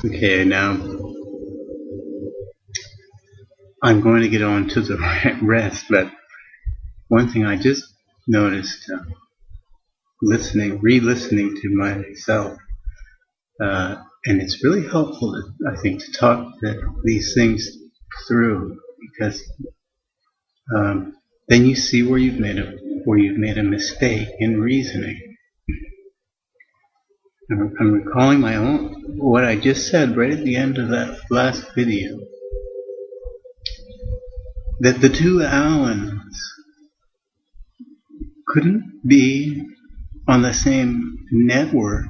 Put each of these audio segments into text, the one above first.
Okay, now I'm going to get on to the rest, but one thing I just noticed re-listening to myself, and it's really helpful, I think, to talk these things through, because then you see where you've made a mistake in reasoning. I'm recalling what I just said right at the end of that last video, that the two Allens couldn't be on the same network,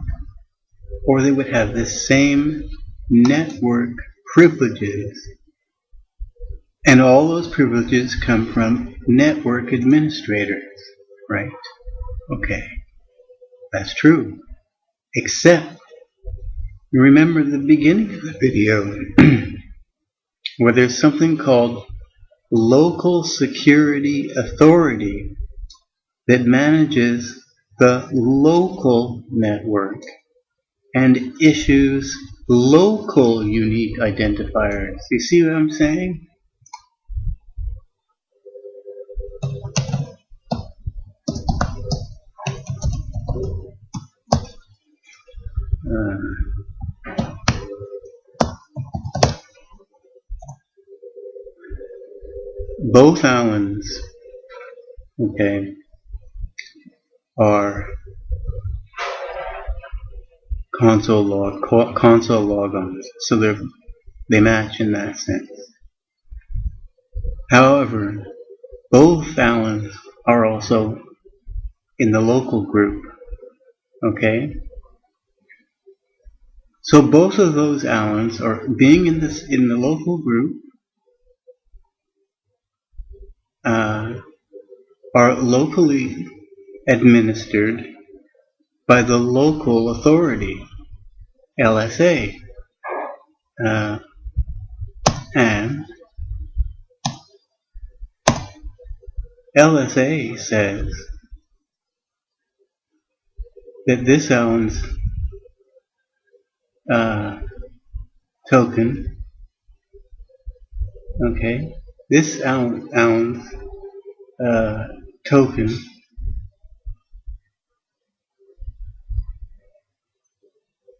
or they would have the same network privileges, and all those privileges come from network administrators, right? Okay, that's true. Except, you remember the beginning of the video, where there's something called local security authority that manages the local network and issues local unique identifiers. You see what I'm saying? Both Allens, okay, are console logons, so they match in that sense. However, both Allens are also in the local group, okay? So both of those Allens are being in the local group, are locally administered by the local authority, LSA, and LSA says that this Allen's token, okay, this Allen's token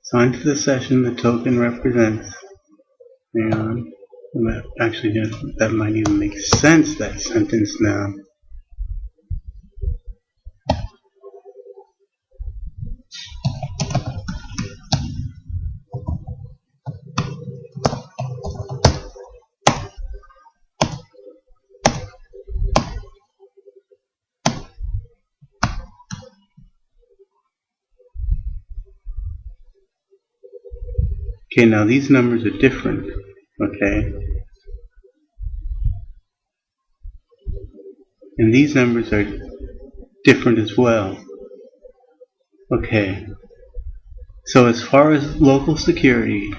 signed to the session the token represents. Hang on. Actually, that might even make sense, that sentence now. Okay, now these numbers are different, okay? And these numbers are different as well. Okay, so as far as local security,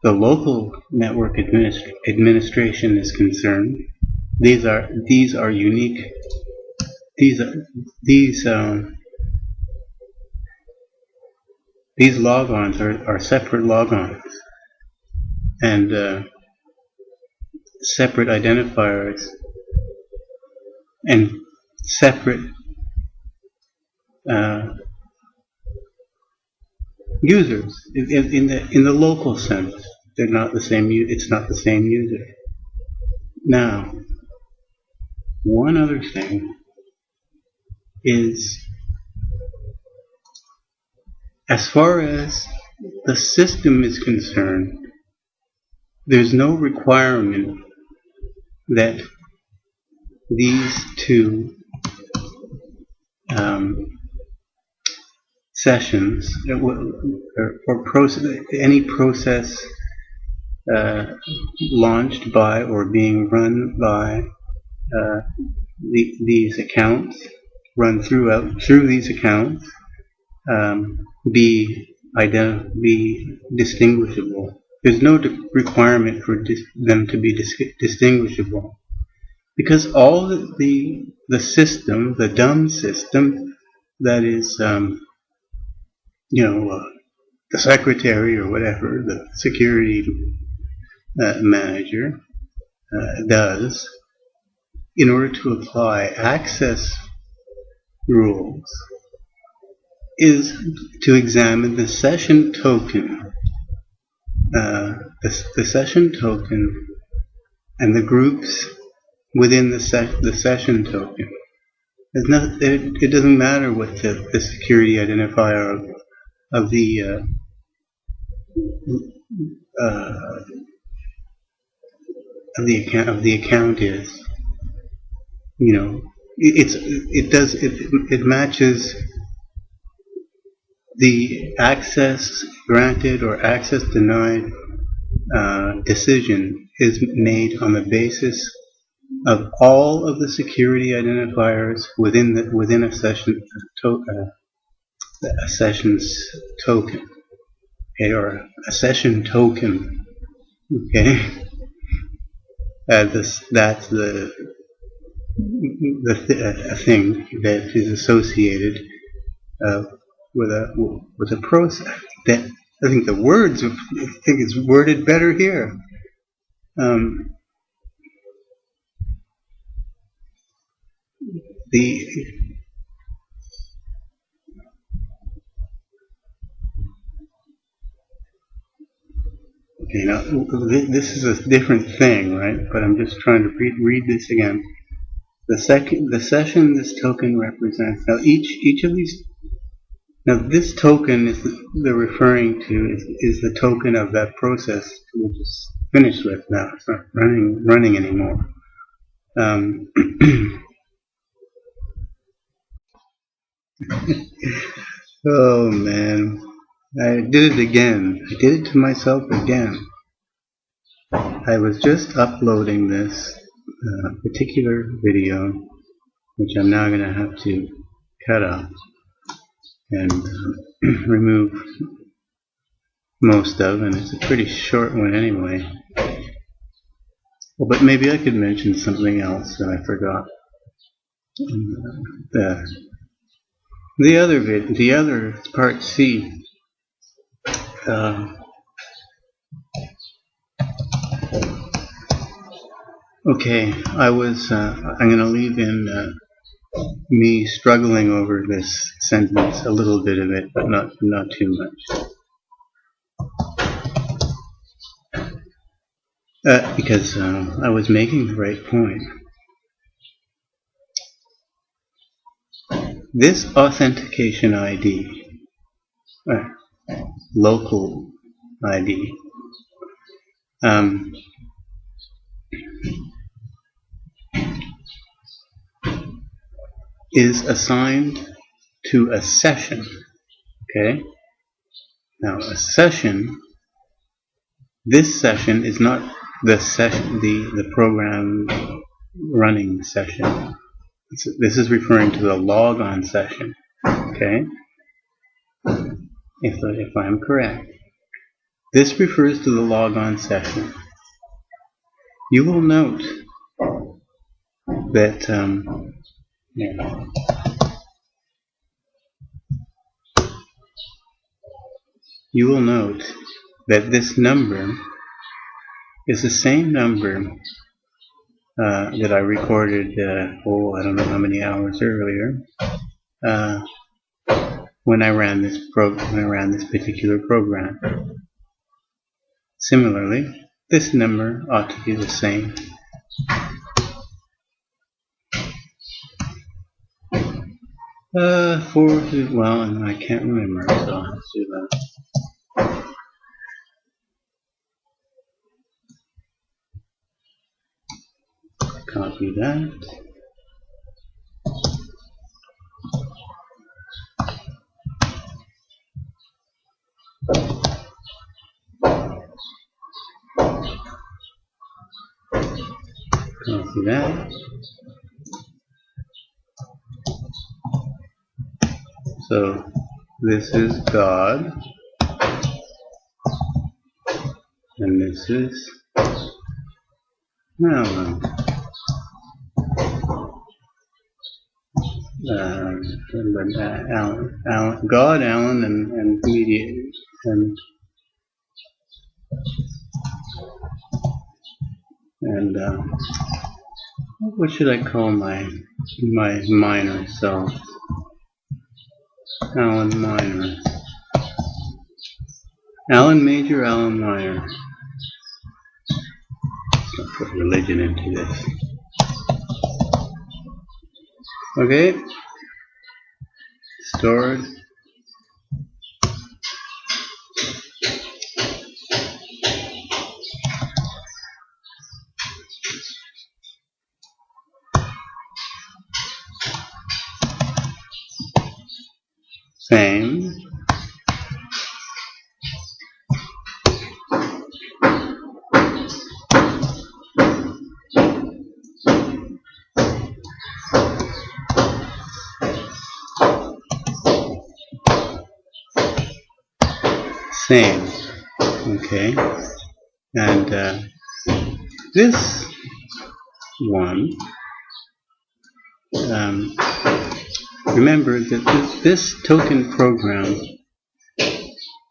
the local network administration is concerned, these are unique. These logons are separate logons and separate identifiers and separate users in the local sense. They're not the same. It's not the same user. Now, one other thing is, as far as the system is concerned, there's no requirement that these two sessions, or any process launched by or being run by these accounts, run through these accounts, be distinguishable. There's no requirement for them to be distinguishable, because all the system, the dumb system that is the secretary or whatever, the security manager does in order to apply access rules is to examine the session token, the session token and the groups within the session token. It doesn't matter what the security identifier of the account is. You know, it matches the access granted or access denied decision is made on the basis of all of the security identifiers within a session's token, okay, or a session token, okay. That's the thing that is associated with a process. That I think the words I think it's worded better here. Okay, now this is a different thing, right? But I'm just trying to read this again. The session this token represents. Now each of these. Now this token is they're referring to is the token of that process which is finished with now. It's not running anymore. Oh man, I did it again. I did it to myself again. I was just uploading this particular video, which I'm now going to have to cut off and remove most of, and it's a pretty short one anyway. Well, but maybe I could mention something else that I forgot. The other part C. Okay, I'm going to leave in me struggling over this sentence, a little bit of it, but not too much. Because I was making the right point. This authentication ID, local ID, is assigned to a session. Okay? Now a session, this session is not the session, the program running session. This is referring to the logon session. Okay? If I'm correct. This refers to the logon session. You will note that you will note that this number is the same number that I recorded, I don't know how many hours earlier, when I ran this particular program. Similarly, this number ought to be the same. Well, I can't remember, so let's do that. Copy that. Copy that. So this is God, and this is Alan. God, Alan, and mediators. and what should I call my minor self? Alan Minor. Alan Major, Alan Minor. Let's put religion into this. Okay. Stored. Same. Same. Okay. And this one, remember that this token program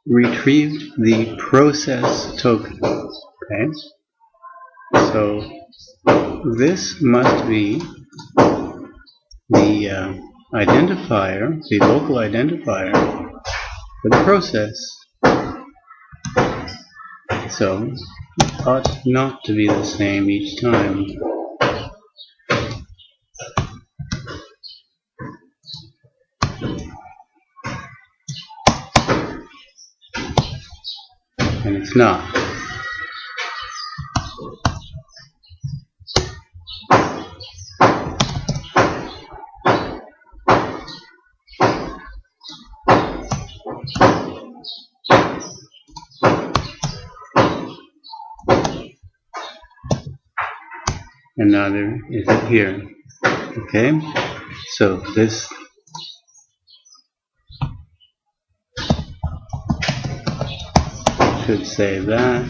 retrieved the process token. Okay. So this must be the identifier, the local identifier for the process. So it ought not to be the same each time. And it's not. And neither is it here. Okay? So this should say that.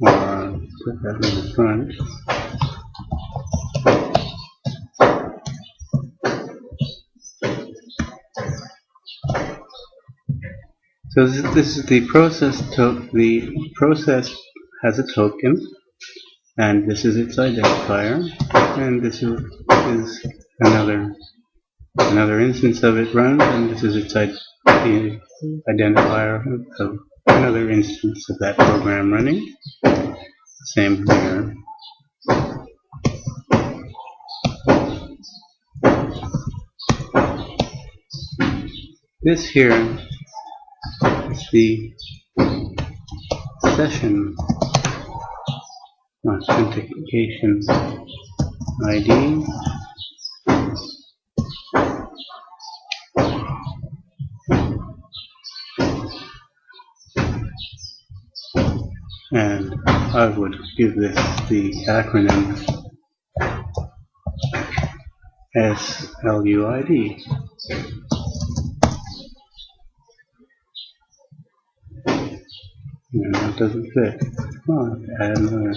Or put that in the front. So this is the process the process has a token, and this is its identifier, and this is another instance of it runs, and this is its the identifier of another instance of that program running. Same here. This here is the session authentication ID. And I would give this the acronym SLUID. No, that doesn't fit. Oh, I have to add another.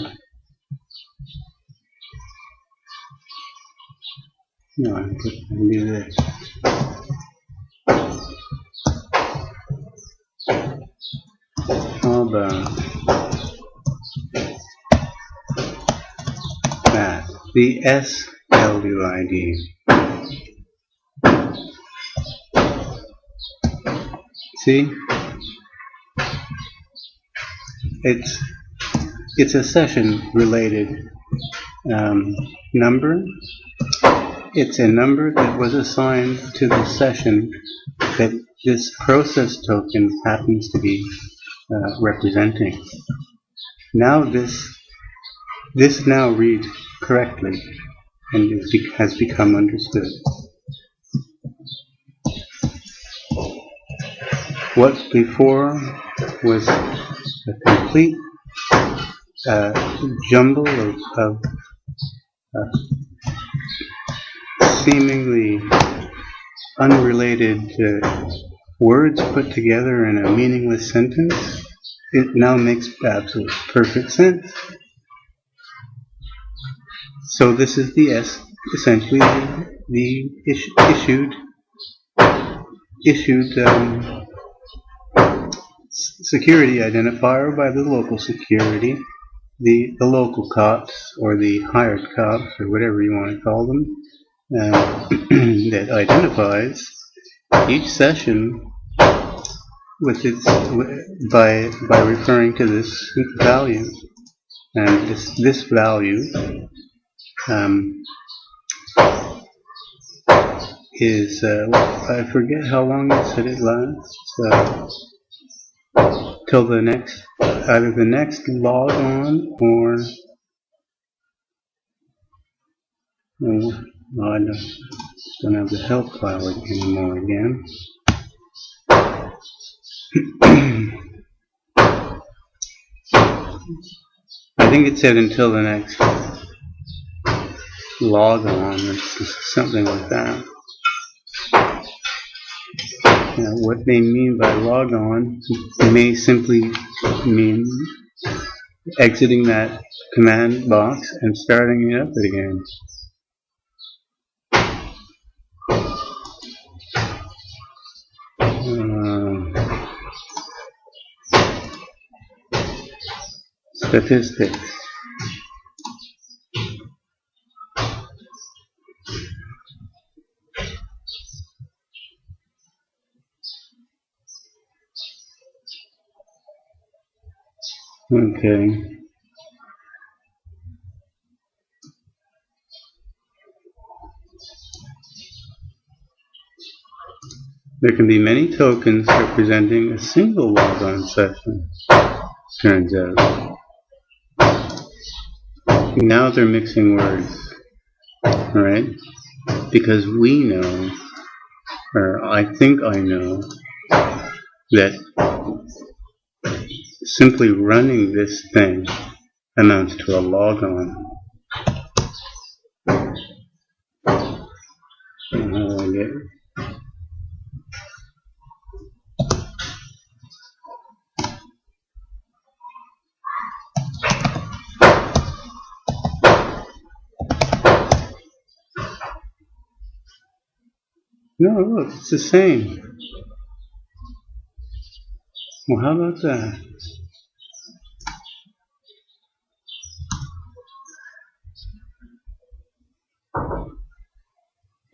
No, I can do this. How about that? The SLUID. See? It's a session related number. It's a number that was assigned to the session that this process token happens to be representing. Now this now reads correctly and has become understood. What before was a complete jumble of seemingly unrelated words put together in a meaningless sentence, it now makes absolute perfect sense. So this is essentially the issued security identifier by the local security, the local cops or the hired cops or whatever you want to call them, that identifies each session with its by referring to this value, and this value is I forget how long it said it lasts. Till the next, either the next log on or I don't have the help file anymore again. I think it said until the next log on or something like that. Now, what they mean by log on may simply mean exiting that command box and starting it up again. Statistics. Okay. There can be many tokens representing a single logon session, turns out. Now they're mixing words, right? Because we know, or I think I know, that simply running this thing amounts to a logon. No, look, it's the same. Well, how about that?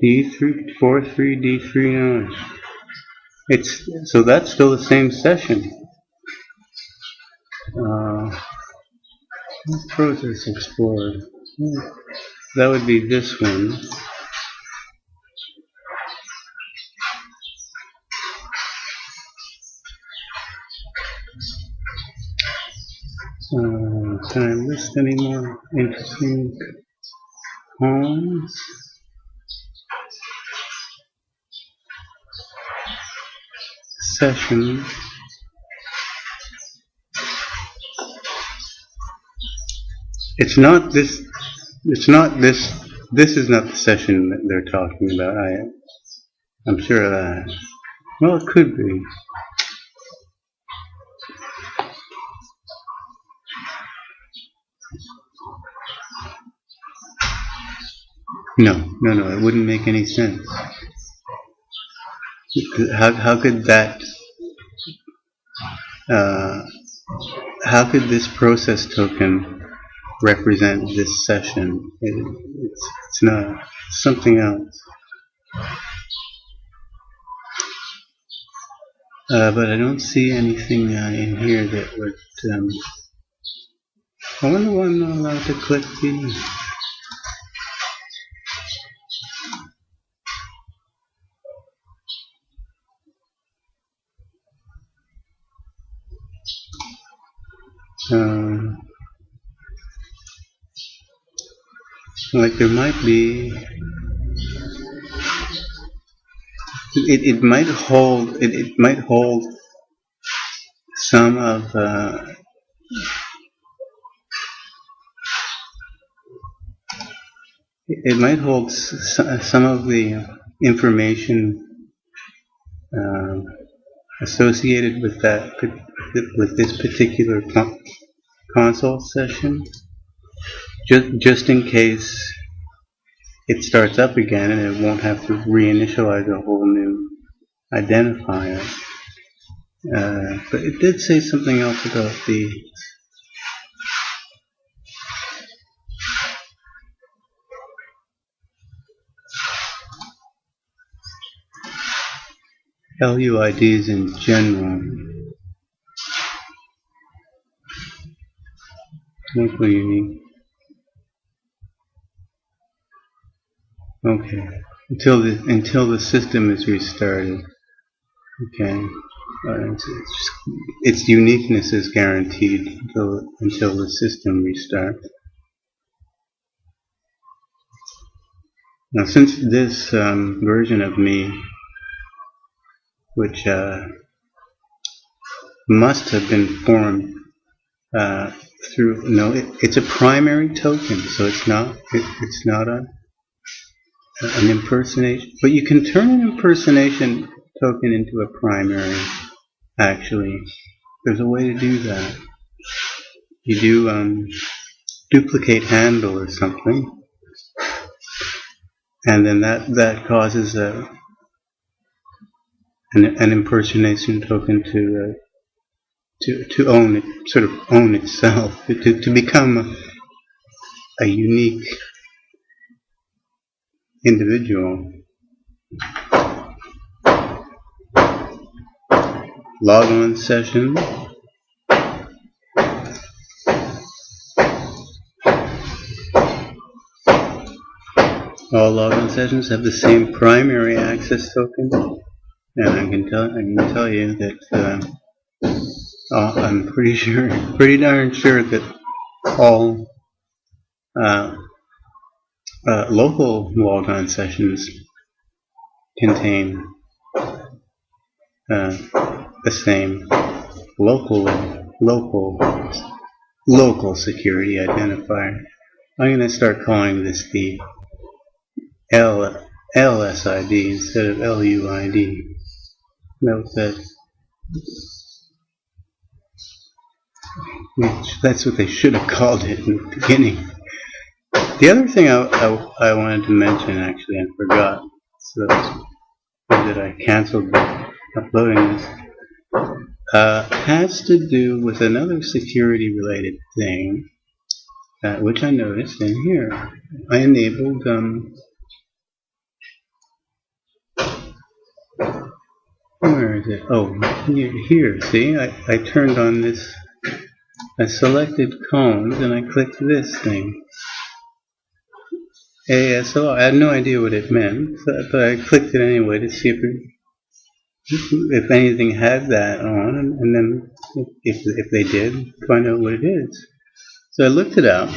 D343 D39. So that's still the same session. Process Explorer. That would be this one. Can I list any more interesting poems? Session. It's not this. It's not this. This is not the session that they're talking about. I'm sure of that. Well, it could be. No, it wouldn't make any sense. How could that? How could this process token represent this session? It's not. It's something else. But I don't see anything in here that would. I wonder why I'm not allowed to click these. Like there might be. It might hold. It might hold some of. It might hold some of the information associated with this particular console session. just in case it starts up again and it won't have to reinitialize a whole new identifier. But it did say something else about the LUIDs in general. Local unique. Okay. Until the system is restarted. Okay. Its uniqueness is guaranteed until the system restarts. Now, since this version of me, which must have been formed it's a primary token, so it's not an impersonation. But you can turn an impersonation token into a primary. Actually, there's a way to do that. You do duplicate handle or something, and then that causes an impersonation token to own it, sort of own itself, to become a unique individual. Log-on session. All log-on sessions have the same primary access token, and I can tell you that I'm pretty darn sure that all local log-on sessions contain the same local security identifier. I'm going to start calling this the LSID instead of LUID. Note that that's what they should have called it in the beginning. The other thing I wanted to mention, actually, I forgot, so that I canceled uploading this, has to do with another security-related thing, which I noticed in here. I enabled where is it? Oh, here. See, I turned on this. I selected cones and I clicked this thing. ASLR. I had no idea what it meant, but I clicked it anyway to see if anything had that on, and then if they did, find out what it is. So I looked it up,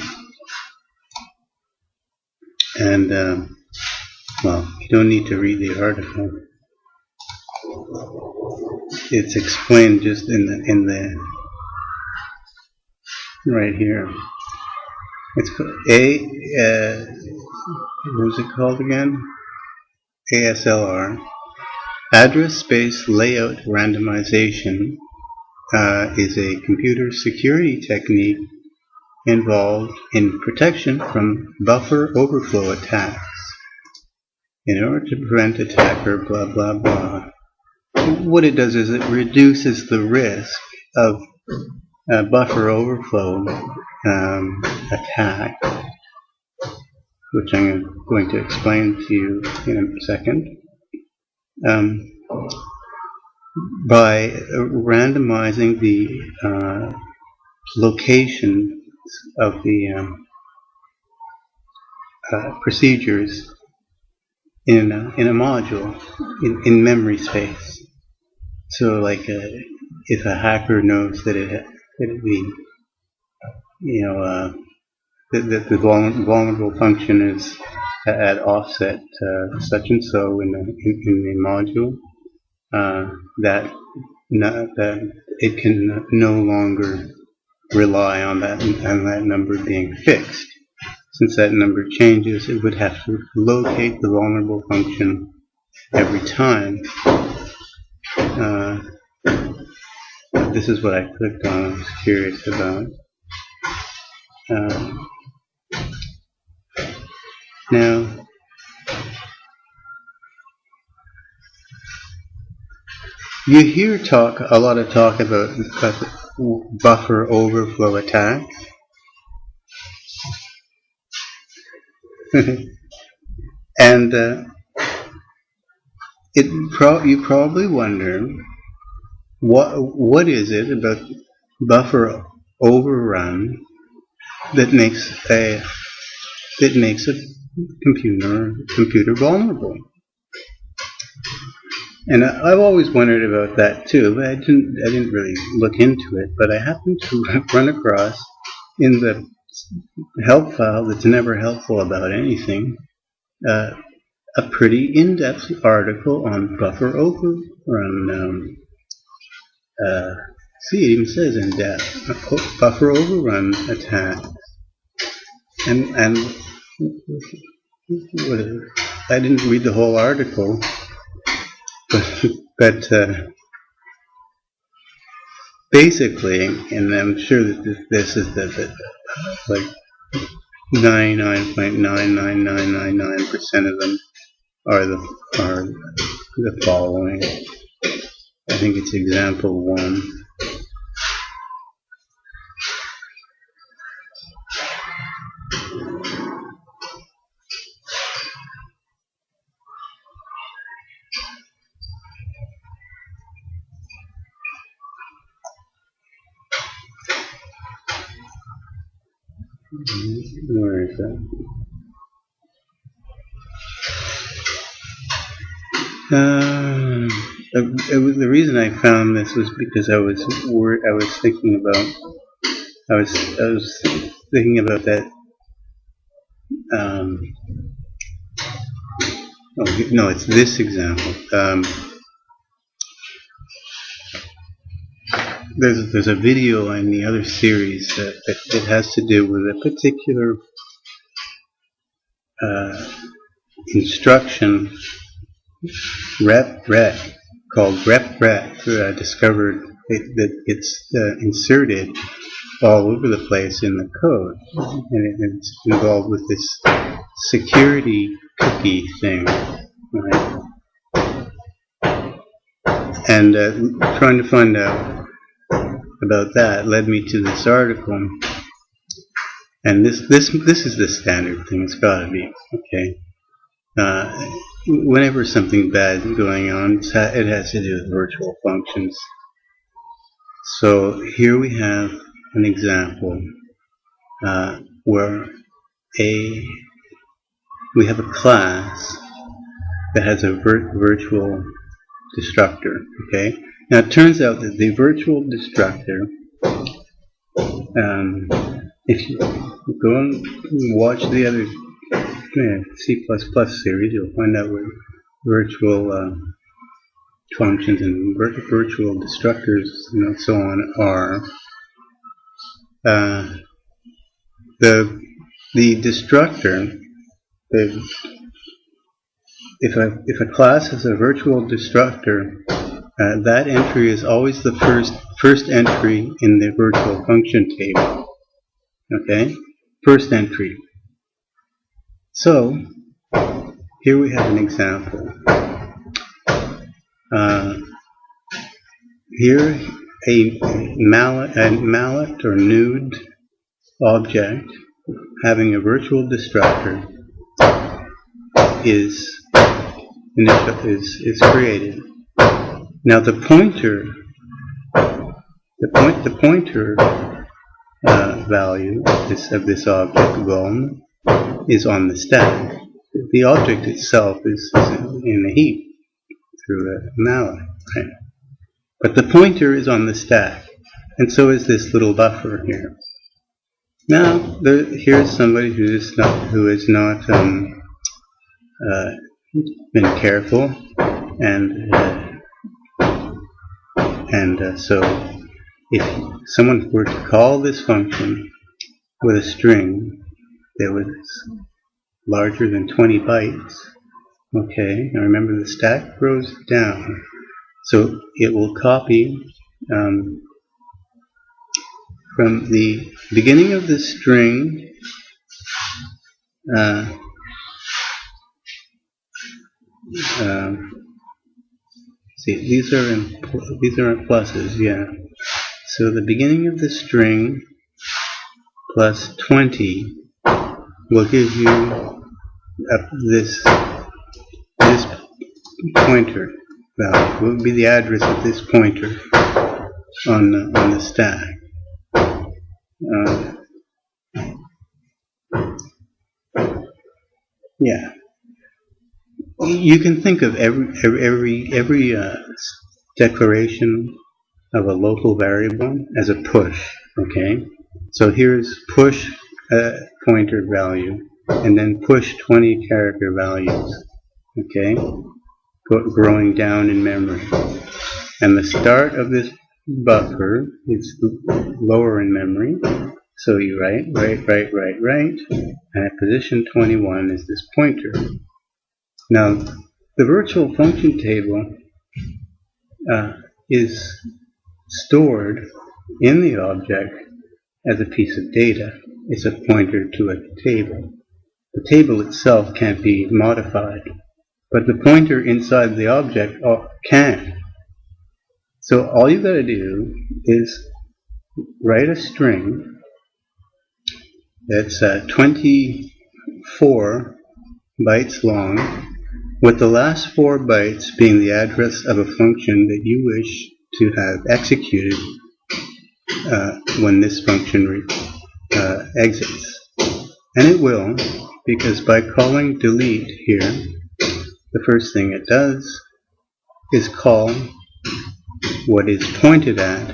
and well, you don't need to read the article. It's explained just in the right here. It's what was it called again? ASLR. Address space layout randomization is a computer security technique involved in protection from buffer overflow attacks. In order to prevent attacker blah blah blah. What it does is it reduces the risk of buffer overflow attack, which I'm going to explain to you in a second, by randomizing the location of the procedures in a module in memory space. So, like, if a hacker knows that the vulnerable function is at offset such and so in the module, that it can no longer rely on that number being fixed. Since that number changes, it would have to locate the vulnerable function every time. This is what I clicked on. I was curious about. Now, you hear a lot of talk about buffer overflow attacks. And you probably wonder, what is it about buffer overrun that makes a computer vulnerable? And I've always wondered about that too, but I didn't really look into it. But I happened to run across in the help file that's never helpful about anything, a pretty in-depth article on buffer overrun. See, it even says in-depth buffer overrun attacks, and I didn't read the whole article. But basically, and I'm sure that this is like 99.99999% of them are the following. I think it's example 1. Where is that? The reason I found this was because I was thinking about that. Oh no, it's this example. There's a video in the other series that it has to do with a particular instruction rep called rep discovered that it's inserted all over the place in the code, and it's involved with this security cookie thing, right? And trying to find out about that led me to this article, and this is the standard thing. It's got to be okay. Whenever something bad is going on, it has to do with virtual functions. So here we have an example where we have a class that has a virtual destructor. Okay. Now it turns out that the virtual destructor, if you go and watch the other C++ series, you'll find out where virtual functions and virtual destructors and so on are. The destructor, if a class has a virtual destructor, that entry is always the first entry in the virtual function table. Okay, first entry. So here we have an example. Here a mallet or nude object having a virtual destructor is created. Now the pointer value of this object vuln is on the stack. The object itself is in a heap through a mallet, right? But the pointer is on the stack, and so is this little buffer here. Now here's somebody who has not been careful, and so if someone were to call this function with a string that was larger than 20 bytes, okay, now remember the stack grows down, so it will copy from the beginning of the string Uh, see, these are in pluses, yeah. So the beginning of the string plus 20 will give you this pointer value. Will be the address of this pointer on the stack. Yeah, you can think of every declaration of a local variable as a push. Okay, so here's push pointer value, and then push 20 character values. Okay, growing down in memory, and the start of this buffer is lower in memory. So you write, and at position 21 is this pointer. Now, the virtual function table is stored in the object as a piece of data. It's a pointer to a table. The table itself can't be modified, but the pointer inside the object can. So all you've got to do is write a string that's 24 bytes long, with the last 4 bytes being the address of a function that you wish to have executed when this function exits. And it will, because by calling delete here, the first thing it does is call what is pointed at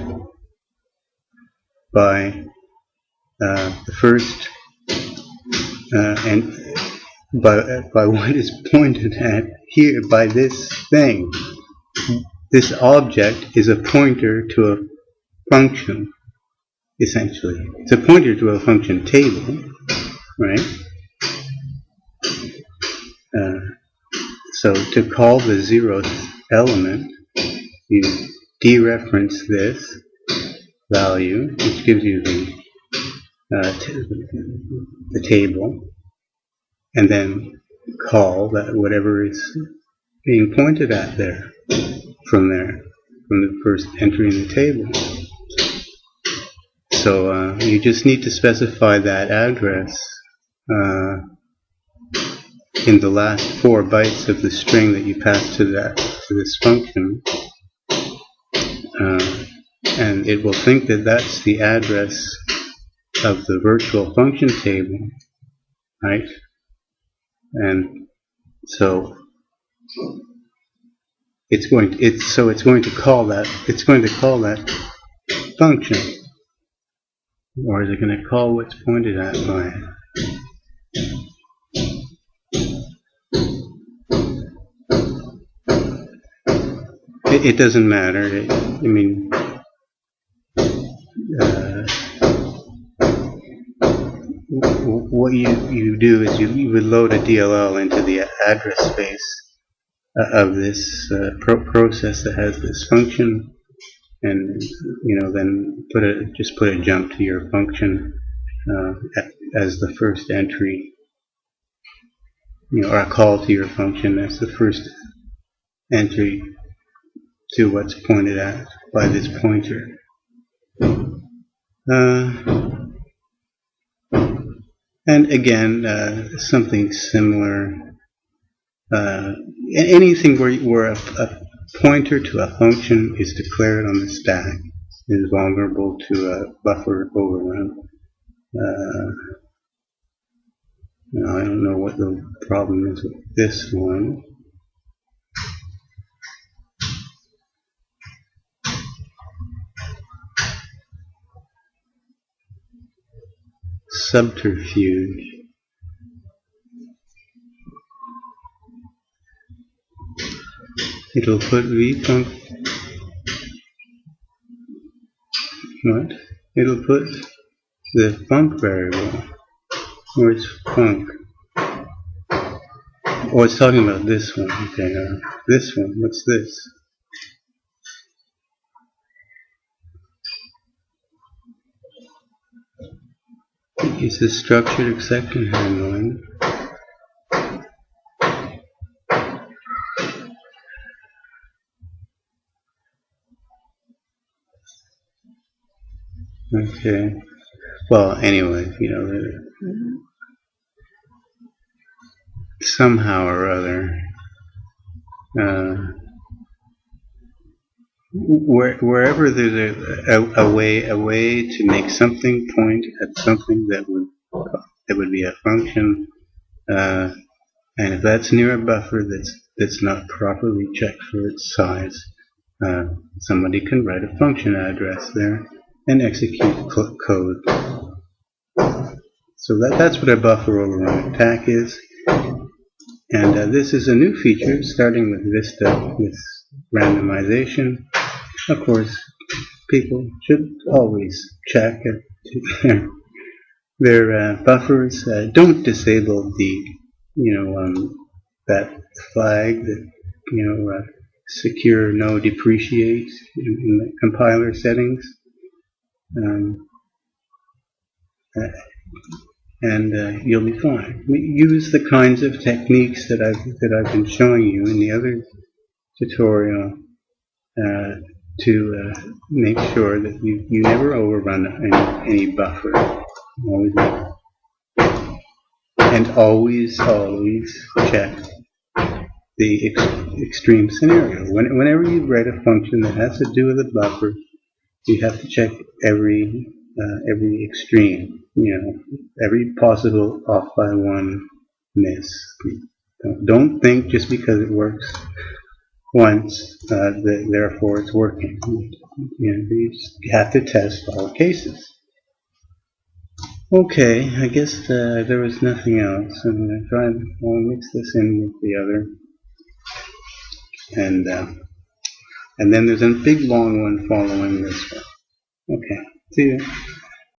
by the first and by what is pointed at here by this thing. This object is a pointer to a function, essentially. It's a pointer to a function table, right? So to call the 0th element, you dereference this value, which gives you the table, and then call that whatever is being pointed at there, from the first entry in the table. So you just need to specify that address in the last 4 bytes of the string that you pass to this function, and it will think that that's the address of the virtual function table, right? And so it's going to call that function, or is it going to call what's pointed at by it? It doesn't matter. What you do is you would load a DLL into the address space of this process that has this function, and then just put a jump to your function as the first entry, or a call to your function as the first entry to what's pointed at by this pointer. And again, something similar. Anything where a pointer to a function is declared on the stack is vulnerable to a buffer overrun. Now I don't know what the problem is with this one. Subterfuge. It'll put vfunc. What? It'll put the func variable. Where's func? Oh, it's talking about this one. Okay, this one. What's this? Is this structured exception handling? Okay. Well, anyway, somehow or other, wherever there's a way to make something point at something that would be a function, and if that's near a buffer that's not properly checked for its size, somebody can write a function address there and execute code. So that's what a buffer overrun attack is. And this is a new feature starting with Vista with randomization. Of course, people should always check their buffers. Don't disable the, that flag that, secure no depreciate in the compiler settings. And you'll be fine. Use the kinds of techniques that I've been showing you in the other tutorial to make sure that you never overrun any buffer. And always check the extreme scenario. Whenever you write a function that has to do with a buffer, you have to check every extreme, every possible off by one miss. Don't think just because it works once, therefore it's working. You have to test all cases. Okay, I guess there was nothing else. I'm going to try and mix this in with the other. And then there's a big long one following this one. Okay, see you.